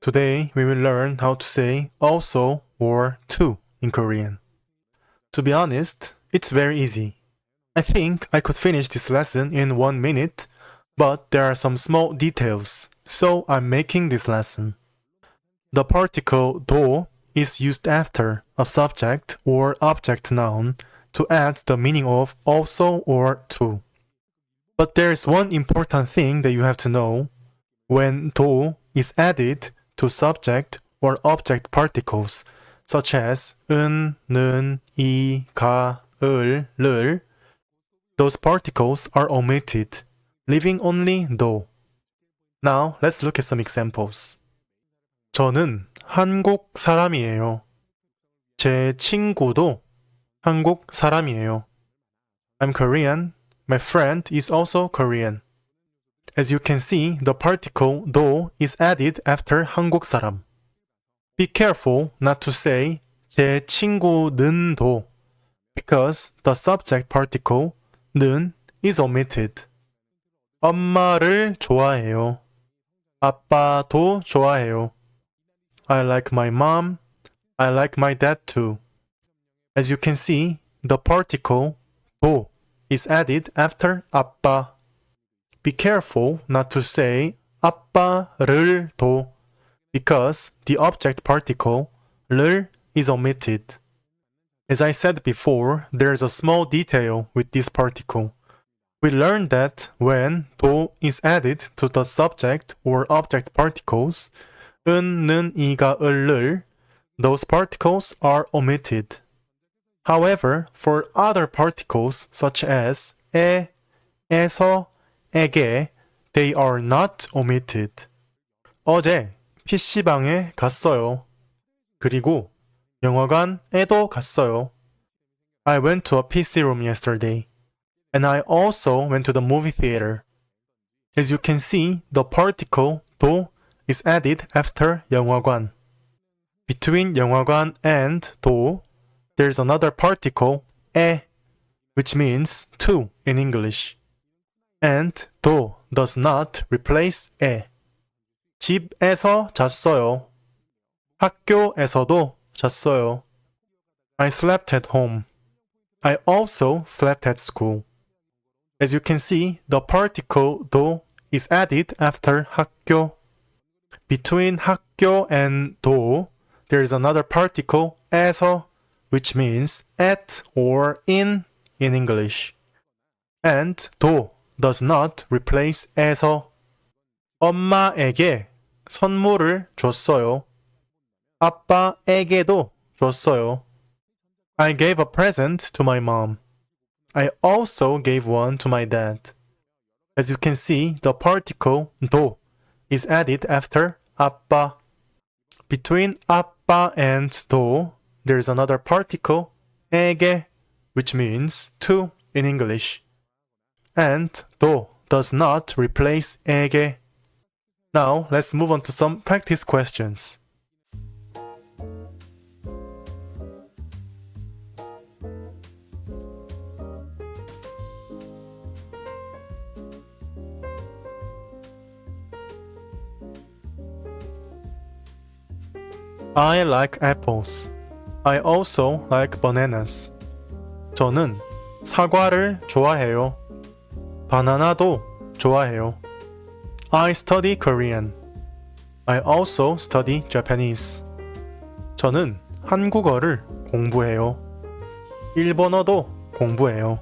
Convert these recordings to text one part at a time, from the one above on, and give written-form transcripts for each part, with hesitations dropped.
Today we will learn how to say also or too in Korean. To be honest, it's very easy. I think I could finish this lesson in 1 minute, but there are some small details, so I'm making this lesson. The particle do is used after a subject or object noun to add the meaning of also or too. But there's one important thing that you have to know. When do is added to subject or object particles such as 은, 는, 이, 가, 을, 를, those particles are omitted, leaving only do. Now let's look at some examples. 저는 한국 사람이에요. 제 친구도 한국 사람이에요. I'm Korean. My friend is also Korean. As you can see, the particle 도 is added after 한국 사람. Be careful not to say 제 친구는도 because the subject particle 는 is omitted. 엄마를 좋아해요. 아빠도 좋아해요. I like my mom. I like my dad too. As you can see, the particle 도 is added after 아빠. Be careful not to say 아빠를 도 because the object particle 를 is omitted. As I said before, there's a small detail with this particle. We learned that when 도 is added to the subject or object particles 은, 는, 이가, 을, 를, those particles are omitted. However, for other particles such as 에, 에서, 에게, they are not omitted. 어제 PC방에 갔어요. 그리고 영화관에도 갔어요. I went to a PC room yesterday. And I also went to the movie theater. As you can see, the particle 도 is added after 영화관. Between 영화관 and 도, there's another particle 에, which means to in English. And 도 does not replace 에. 집에서 잤어요. 학교에서도 잤어요. I slept at home. I also slept at school. As you can see, the particle 도 is added after 학교. Between 학교 and 도, there is another particle 에서, which means at or in English. And 도 does not replace 에서. 엄마에게 선물을 줬어요. 아빠에게도 줬어요. I gave a present to my mom. I also gave one to my dad. As you can see, the particle 도 is added after 아빠. Between 아빠 and 도, there is another particle 에게, which means to in English. And 도 does not replace 에게. Now, let's move on to some practice questions. I like apples. I also like bananas. 저는 사과를 좋아해요. 바나나도 좋아해요. I study Korean. I also study Japanese. 저는 한국어를 공부해요. 일본어도 공부해요.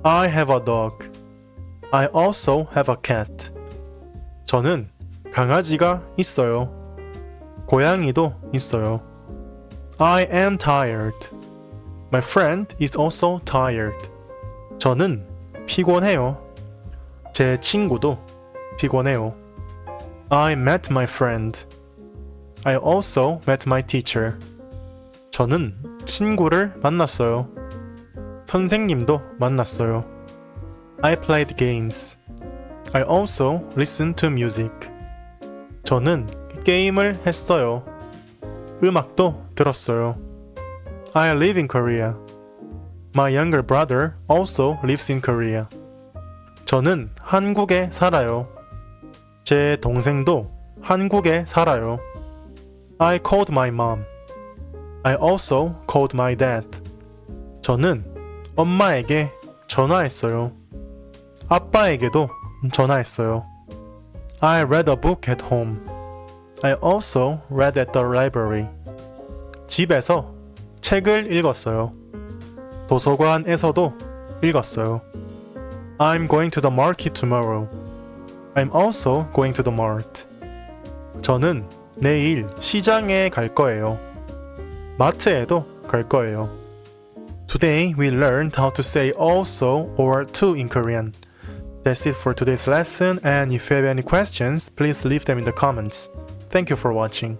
I have a dog. I also have a cat. 저는 강아지가 있어요. 고양이도 있어요. I am tired. My friend is also tired. 저는 피곤해요. 제 친구도 피곤해요. I met my friend. I also met my teacher. 저는 친구를 만났어요. 선생님도 만났어요. I played games. I also listened to music. 저는 게임을 했어요. 음악도 들었어요. I live in Korea. My younger brother also lives in Korea. 저는 한국에 살아요. 제 동생도 한국에 살아요. I called my mom. I also called my dad. 저는 엄마에게 전화했어요. 아빠에게도 전화했어요. I read a book at home. I also read at the library. 집에서 책을 읽었어요. 도서관에서도 읽었어요. I'm going to the market tomorrow. I'm also going to the mart. 저는 내일 시장에 갈 거예요. 마트에도 갈 거예요. Today we learned how to say also or to in Korean. That's it for today's lesson, and if you have any questions, please leave them in the comments. Thank you for watching.